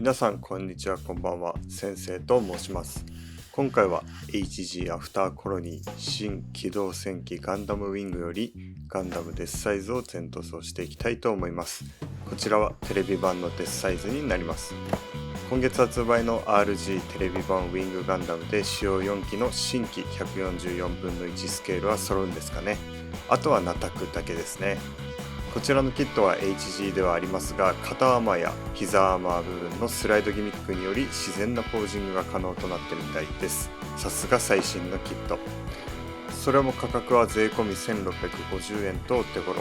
皆さんこんにちは、こんばんは。先生と申します。今回は HG アフターコロニー新機動戦機ガンダムウィングよりガンダムデスサイズを全塗装していきたいと思います。こちらはテレビ版のデスサイズになります。今月発売の RG テレビ版ウィングガンダムで使用4機の新機144分の1スケールは揃うんですかね。あとはナタクだけですね。こちらのキットは HG ではありますが、肩アーマーや膝アーマー部分のスライドギミックにより自然なポージングが可能となってみたいです。さすが最新のキット。それも価格は税込み1650円とお手頃。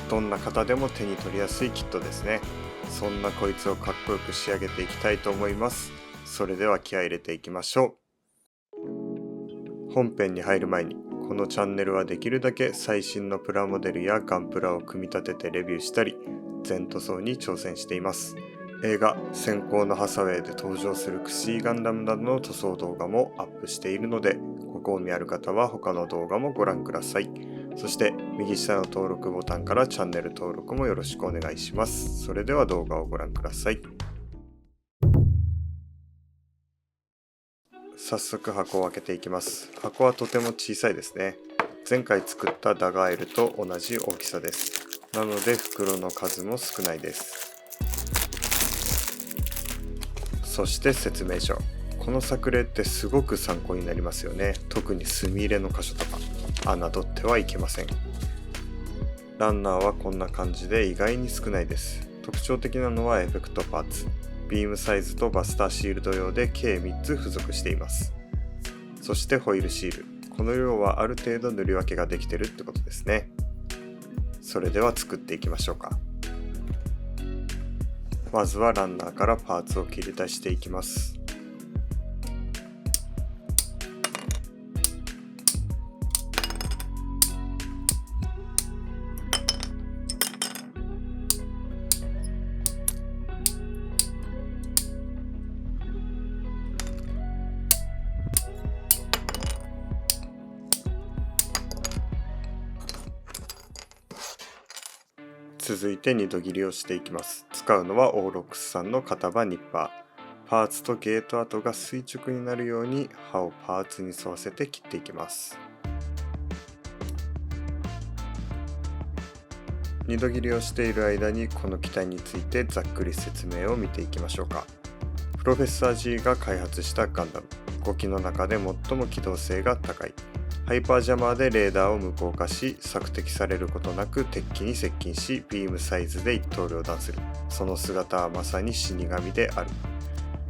どんな方でも手に取りやすいキットですね。そんなこいつをかっこよく仕上げていきたいと思います。それでは気合い入れていきましょう。本編に入る前に、このチャンネルはできるだけ最新のプラモデルやガンプラを組み立ててレビューしたり、全塗装に挑戦しています。映画「閃光のハサウェイ」で登場するクシーガンダムなどの塗装動画もアップしているので、ご興味ある方は他の動画もご覧ください。そして右下の登録ボタンからチャンネル登録もよろしくお願いします。それでは動画をご覧ください。早速箱を開けていきます。箱はとても小さいですね。前回作ったダガエルと同じ大きさです。なので袋の数も少ないです。そして説明書。この作例ってすごく参考になりますよね。特に墨入れの箇所とか侮ってはいけません。ランナーはこんな感じで意外に少ないです。特徴的なのはエフェクトパーツ。ビームサイズとバスターシールド用で計3つ付属しています。そしてホイールシール。この量はある程度塗り分けができてるってことですね。それでは作っていきましょうか。まずはランナーからパーツを切り出していきます。続いて2度切りをしていきます。使うのはオーロックスさんの片刃ニッパー。パーツとゲート跡が垂直になるように刃をパーツに沿わせて切っていきます。2度切りをしている間にこの機体についてざっくり説明を見ていきましょうか。プロフェッサー G が開発したガンダム。5機の中で最も機動性が高い。ハイパージャマーでレーダーを無効化し、索敵されることなく敵機に接近し、ビームサイズで一刀両断する。その姿はまさに死神である。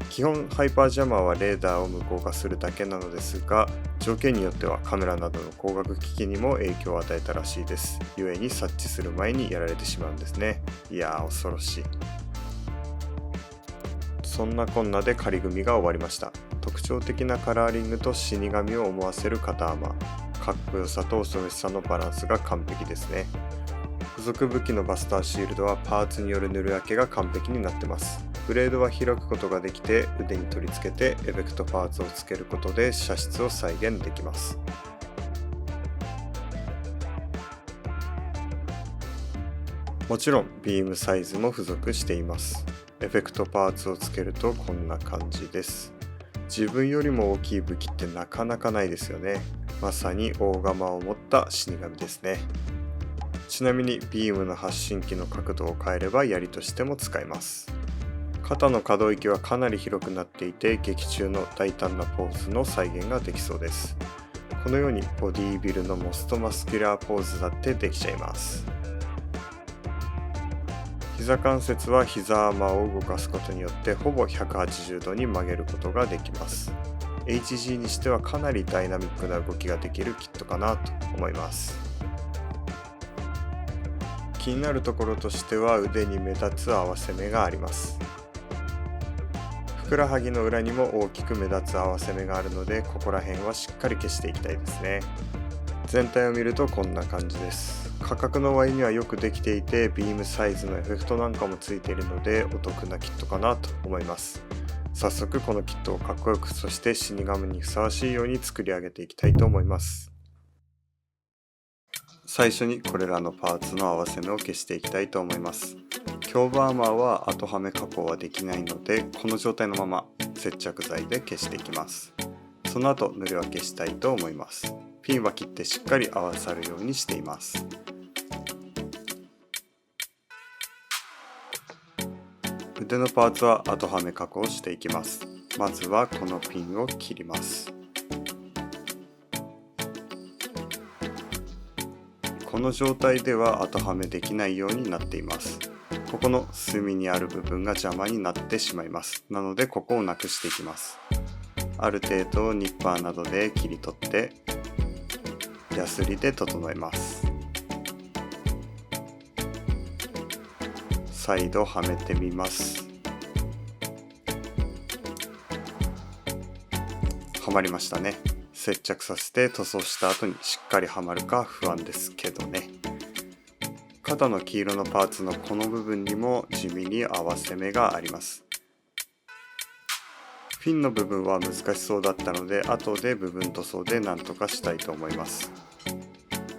基本ハイパージャマーはレーダーを無効化するだけなのですが、条件によってはカメラなどの光学機器にも影響を与えたらしいです。故に察知する前にやられてしまうんですね。いやー恐ろしい。そんなこんなで仮組みが終わりました。特徴的なカラーリングと死神を思わせる肩アーマー。かっこよさと恐ろしさのバランスが完璧ですね。付属武器のバスターシールドはパーツによる塗り分けが完璧になってます。ブレードは開くことができて、腕に取り付けてエフェクトパーツをつけることで射出を再現できます。もちろんビームサイズも付属しています。エフェクトパーツをつけるとこんな感じです。自分よりも大きい武器ってなかなかないですよね。まさに大釜を持った死神ですね。ちなみにビームの発信機の角度を変えれば槍としても使えます。肩の可動域はかなり広くなっていて、劇中の大胆なポーズの再現ができそうです。このようにボディービルのモストマスキュラーポーズだってできちゃいます。膝関節は膝アーマーを動かすことによってほぼ180度に曲げることができます。HG にしてはかなりダイナミックな動きができるキットかなと思います。気になるところとしては腕に目立つ合わせ目があります。ふくらはぎの裏にも大きく目立つ合わせ目があるので、ここら辺はしっかり消していきたいですね。全体を見るとこんな感じです。価格の割にはよくできていて、ビームサイズのエフェクトなんかもついているのでお得なキットかなと思います。早速このキットをかっこよく、そして死神にふさわしいように作り上げていきたいと思います。最初にこれらのパーツの合わせ目を消していきたいと思います。強化アーマーは後はめ加工はできないので、この状態のまま接着剤で消していきます。その後塗り分けしたいと思います。ピンは切ってしっかり合わさるようにしています。腕のパーツは後はめ加工していきます。まずはこのピンを切ります。この状態では後はめできないようになっています。ここの隅にある部分が邪魔になってしまいます。なのでここをなくしていきます。ある程度ニッパーなどで切り取ってヤスリで整えます。再度はめてみます。はまりましたね。接着させて塗装した後にしっかりはまるか不安ですけどね。肩の黄色のパーツのこの部分にも地味に合わせ目があります。フィンの部分は難しそうだったので、後で部分塗装で何とかしたいと思います。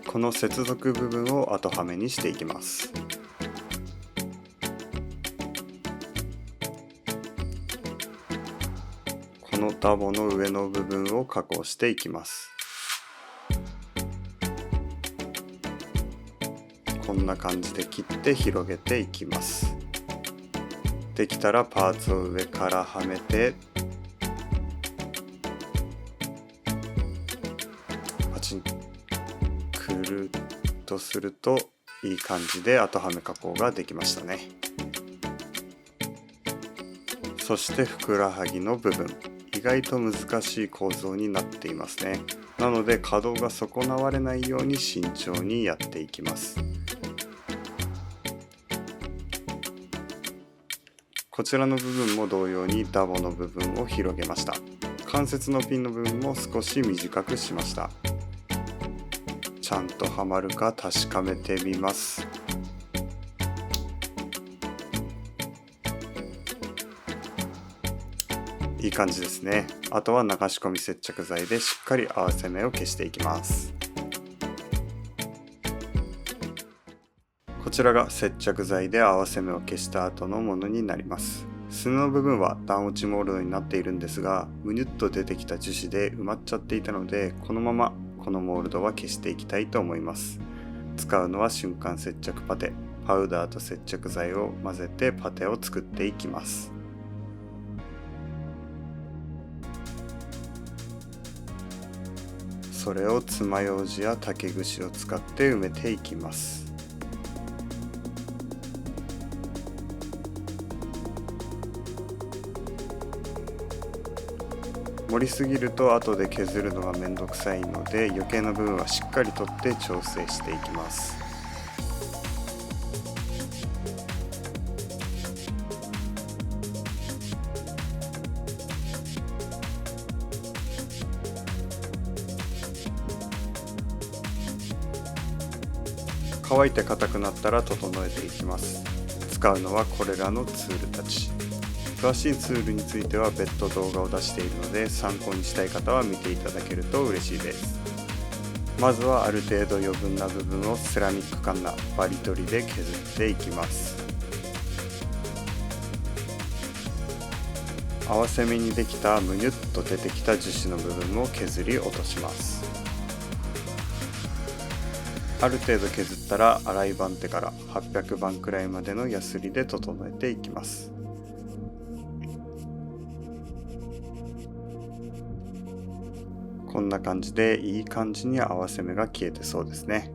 この接続部分を後はめにしていきます。このダボの上の部分を加工していきます。こんな感じで切って広げていきます。できたらパーツを上からはめてパチンくるっとするといい感じで後はめ加工ができましたね。そしてふくらはぎの部分、意外と難しい構造になっていますね。なので可動が損なわれないように慎重にやっていきます。こちらの部分も同様にダボの部分を広げました。関節のピンの部分も少し短くしました。ちゃんとはまるか確かめてみます。いい感じですね。あとは流し込み接着剤でしっかり合わせ目を消していきます。こちらが接着剤で合わせ目を消した後のものになります。すねの部分は段落ちモールドになっているんですが、むにゅっと出てきた樹脂で埋まっちゃっていたので、このままこのモールドは消していきたいと思います。使うのは瞬間接着パテ、パウダーと接着剤を混ぜてパテを作っていきます。それを爪楊枝や竹串を使って埋めていきます。盛りすぎると後で削るのがめんどくさいので、余計な部分はしっかり取って調整していきます。乾いて硬くなったら整えていきます。使うのはこれらのツールたち。詳しいツールについては別途動画を出しているので、参考にしたい方は見ていただけると嬉しいです。まずはある程度余分な部分をセラミックカンナ、バリ取りで削っていきます。合わせ目にできたむにゅっと出てきた樹脂の部分を削り落とします。ある程度削ったら洗い番手から800番くらいまでのヤスリで整えていきます。こんな感じでいい感じに合わせ目が消えてそうですね。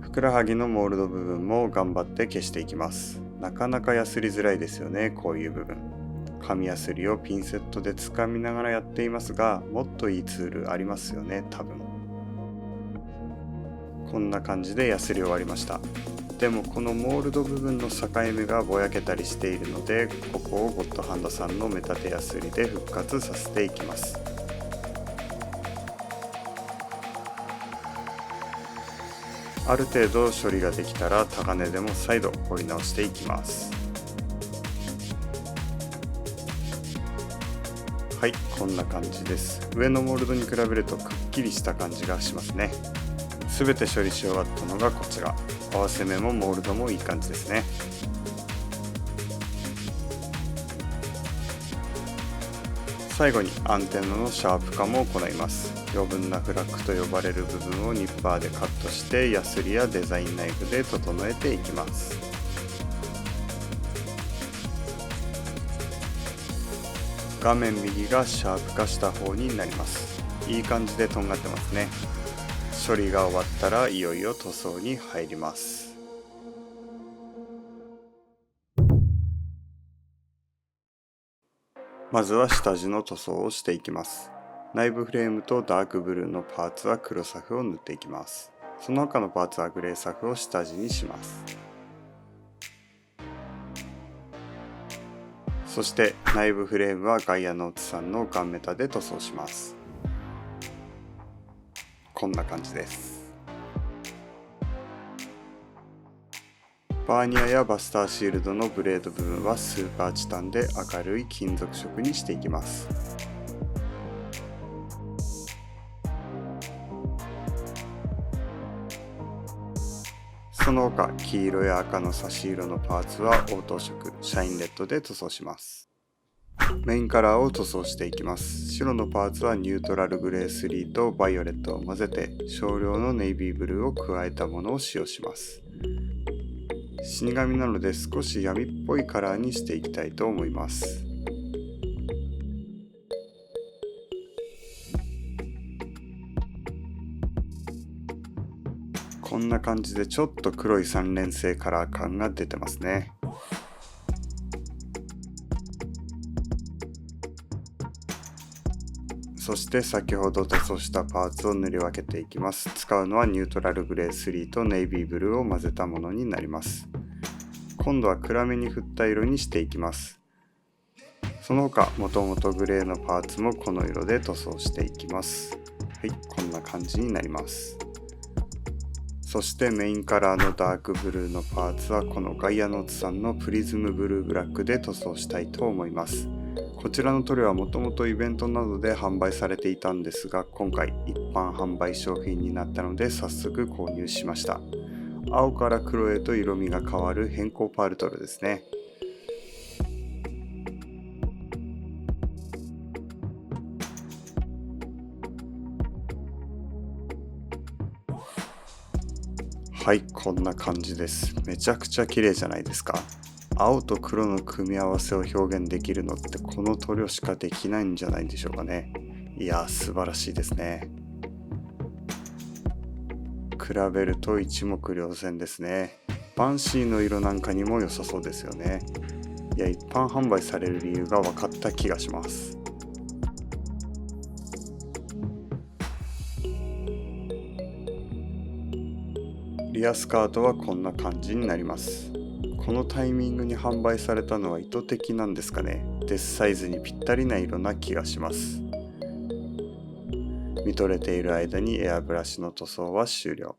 ふくらはぎのモールド部分も頑張って消していきます。なかなかヤスリづらいですよね、こういう部分。紙ヤスリをピンセットで掴みながらやっていますが、もっといいツールありますよね、多分。こんな感じでヤスリ終わりました。でもこのモールド部分の境目がぼやけたりしているので、ここをゴッドハンドさんの目立てヤスリで復活させていきます。ある程度処理ができたらタガネでも再度彫り直していきます。はい、こんな感じです。上のモールドに比べるとくっきりした感じがしますね。すべて処理し終わったのがこちら。合わせ目もモールドもいい感じですね。最後にアンテナのシャープ化も行います。余分なフラッグと呼ばれる部分をニッパーでカットしてヤスリやデザインナイフで整えていきます。画面右がシャープ化した方になります。いい感じでとんがってますね。処理が終わったらいよいよ塗装に入ります。まずは下地の塗装をしていきます。内部フレームとダークブルーのパーツは黒サフを塗っていきます。その他のパーツはグレーサフを下地にします。そして内部フレームはガイアノーツさんのガンメタで塗装します。こんな感じです。バーニアやバスターシールドのブレード部分はスーパーチタンで明るい金属色にしていきます。その他黄色や赤の差し色のパーツは応答色シャインレッドで塗装します。メインカラーを塗装していきます。白のパーツはニュートラルグレー3とバイオレットを混ぜて少量のネイビーブルーを加えたものを使用します。死神なので少し闇っぽいカラーにしていきたいと思います。こんな感じでちょっと黒い3連星カラー感が出てますね。そして先ほど塗装したパーツを塗り分けていきます。使うのはニュートラルグレー3とネイビーブルーを混ぜたものになります。今度は暗めに振った色にしていきます。その他もともとグレーのパーツもこの色で塗装していきます。はい、こんな感じになります。そしてメインカラーのダークブルーのパーツはこのガイアノーツさんのプリズムブルーブラックで塗装したいと思います。こちらの塗料はもともとイベントなどで販売されていたんですが、今回一般販売商品になったので早速購入しました。青から黒へと色味が変わる変更パール塗料ですね。はい、こんな感じです。めちゃくちゃ綺麗じゃないですか。青と黒の組み合わせを表現できるのってこの塗料しかできないんじゃないでしょうかね。いやー、素晴らしいですね。比べると一目瞭然ですね。バンシーの色なんかにも良さそうですよね。いや、一般販売される理由が分かった気がします。リアスカートはこんな感じになります。このタイミングに販売されたのは意図的なんですかね。デスサイズにぴったりな色な気がします。見とれている間にエアブラシの塗装は終了。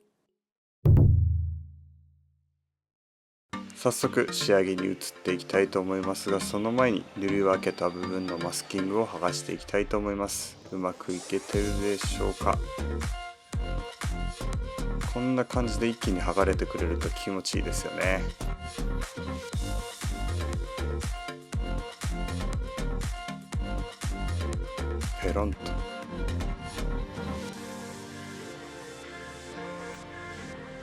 早速仕上げに移っていきたいと思いますが、その前に塗り分けた部分のマスキングを剥がしていきたいと思います。うまくいけてるでしょうか。こんな感じで一気に剥がれてくれると気持ちいいですよね。ペロンと。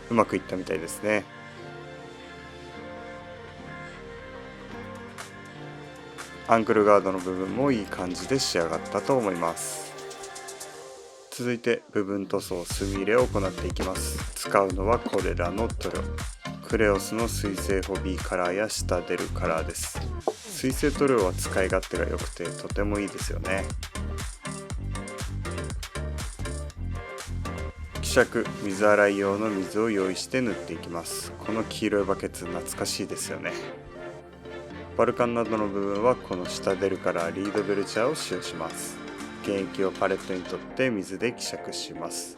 うまくいったみたいですね。アンクルガードの部分もいい感じで仕上がったと思います。続いて部分塗装墨入れを行っていきます。使うのはこれらの塗料。クレオスの水性ホビーカラーやシタデルカラーです。水性塗料は使い勝手が良くてとてもいいですよね。希釈、水洗い用の水を用意して塗っていきます。この黄色いバケツ懐かしいですよね。バルカンなどの部分はこのシタデルカラーリードベルチャーを使用します。原液をパレットに取って水で希釈します。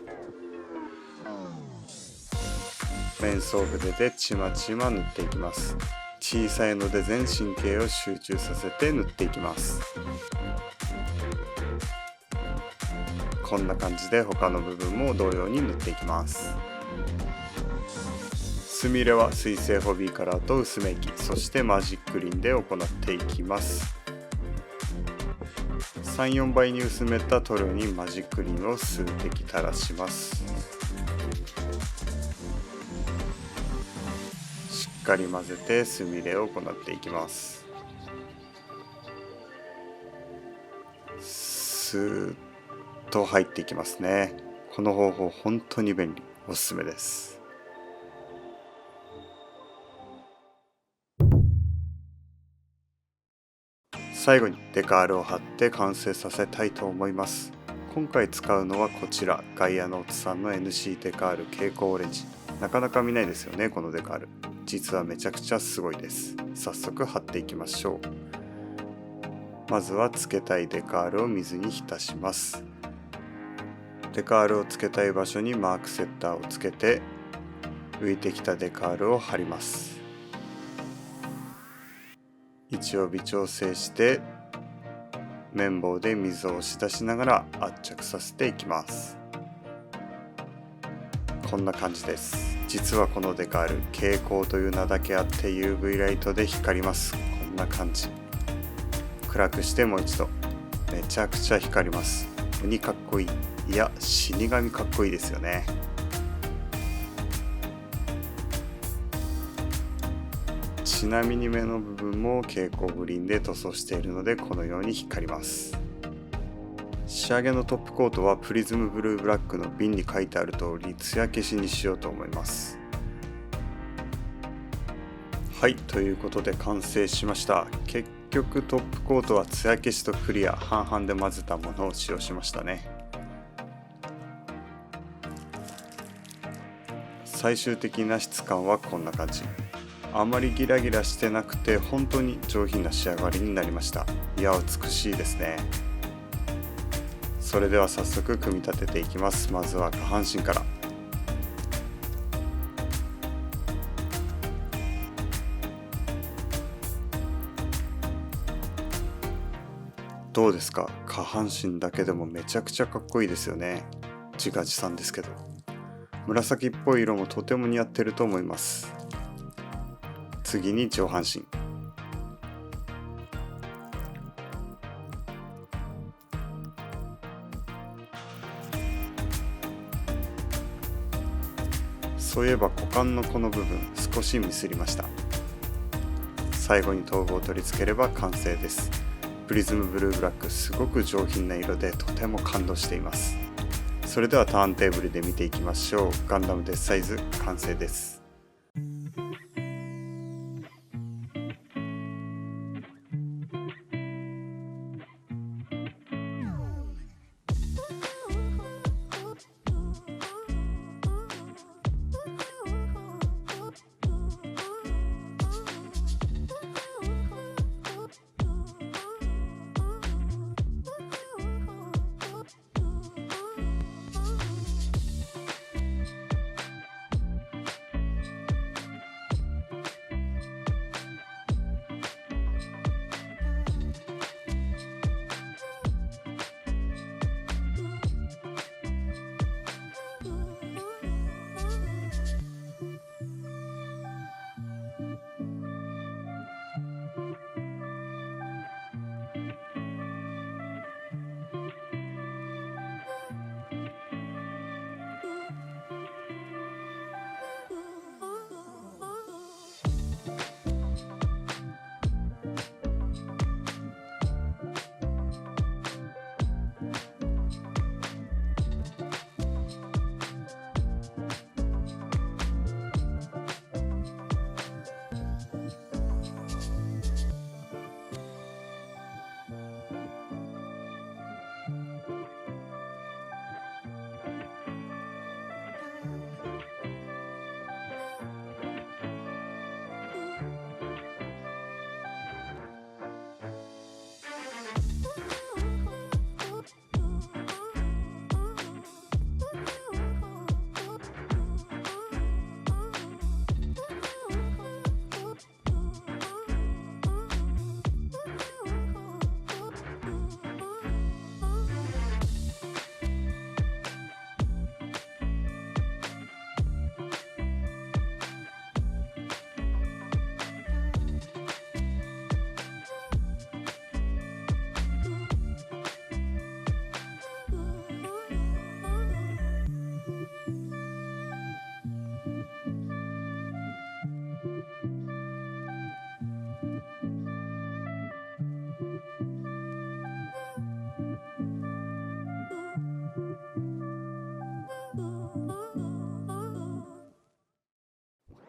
面相筆でちまちま塗っていきます。小さいので全神経を集中させて塗っていきます。こんな感じで他の部分も同様に塗っていきます。墨入れは水性ホビーカラーと薄め液、そしてマジックリンで行っていきます。3、4倍に薄めた塗料にマジックリンを数滴垂らします。しっかり混ぜてスミレを行っていきます。スーッと入っていきますね。この方法本当に便利、おすすめです。最後にデカールを貼って完成させたいと思います。今回使うのはこちら、ガイアノーツさんの NC デカール蛍光オレンジ。なかなか見ないですよね、このデカール。実はめちゃくちゃすごいです。早速貼っていきましょう。まずはつけたいデカールを水に浸します。デカールをつけたい場所にマークセッターをつけて、浮いてきたデカールを貼ります。位置を微調整して綿棒で水を押し出しながら圧着させていきます。こんな感じです。実はこのデカール、蛍光という名だけあって UV ライトで光ります。こんな感じ。暗くしてもう一度。めちゃくちゃ光ります。鬼かっこいい。いや、死神かっこいいですよね。ちなみに目の部分も蛍光グリーンで塗装しているのでこのように光ります。仕上げのトップコートはプリズムブルーブラックの瓶に書いてある通り艶消しにしようと思います。はい、ということで完成しました。結局トップコートは艶消しとクリア半々で混ぜたものを使用しましたね。最終的な質感はこんな感じ。あまりギラギラしてなくて本当に上品な仕上がりになりました。いや、美しいですね。それでは早速組み立てていきます。まずは下半身から。どうですか？下半身だけでもめちゃくちゃかっこいいですよね。自画自賛ですけど。紫っぽい色もとても似合ってると思います。次に上半身。そういえば股間のこの部分少しミスりました。最後に頭部を取り付ければ完成です。プリズムブルーブラック、すごく上品な色でとても感動しています。それではターンテーブルで見ていきましょう。ガンダムデスサイズ完成です。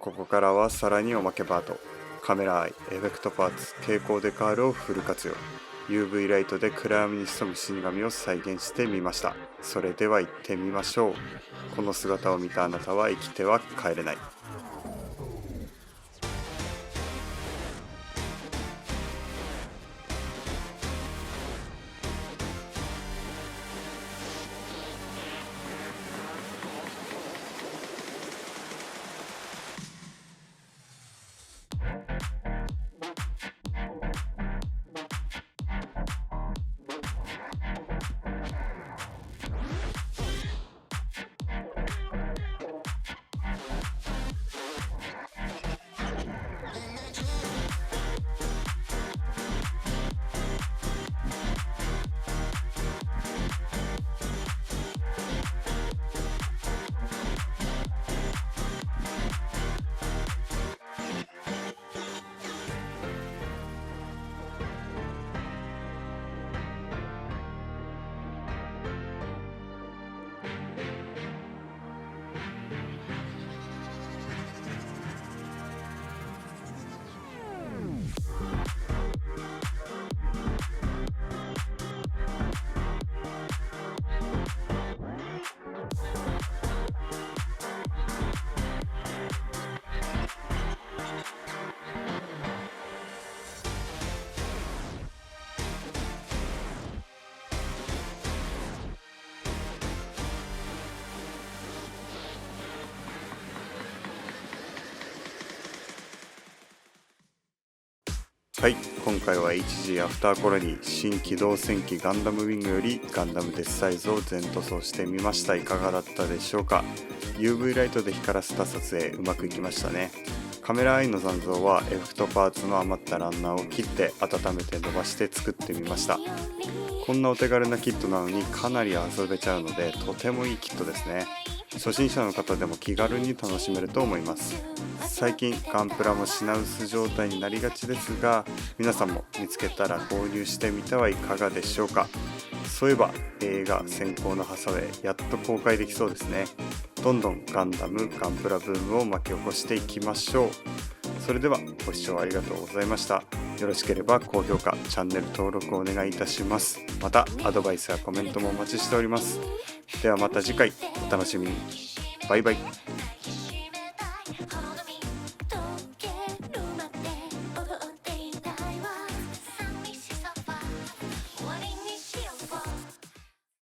ここからはさらにおまけパート。カメラアイ、エフェクトパーツ、蛍光デカールをフル活用。UV ライトで暗闇に潜む死神を再現してみました。それでは行ってみましょう。この姿を見たあなたは生きては帰れない。はい、今回は HG アフターコロニー新機動戦機ガンダムウィングよりガンダムデスサイズを全塗装してみました。いかがだったでしょうか。 UV ライトで光らせた撮影うまくいきましたね。カメラアイの残像はエフェクトパーツの余ったランナーを切って温めて伸ばして作ってみました。こんなお手軽なキットなのにかなり遊べちゃうのでとてもいいキットですね。初心者の方でも気軽に楽しめると思います。最近ガンプラも品薄状態になりがちですが、皆さんも見つけたら購入してみてはいかがでしょうか。そういえば映画先行のハサウェイやっと公開できそうですね。どんどんガンダムガンプラブームを巻き起こしていきましょう。それではご視聴ありがとうございました。よろしければ高評価、チャンネル登録をお願いいたします。またアドバイスやコメントもお待ちしております。ではまた次回お楽しみに。バイバイ。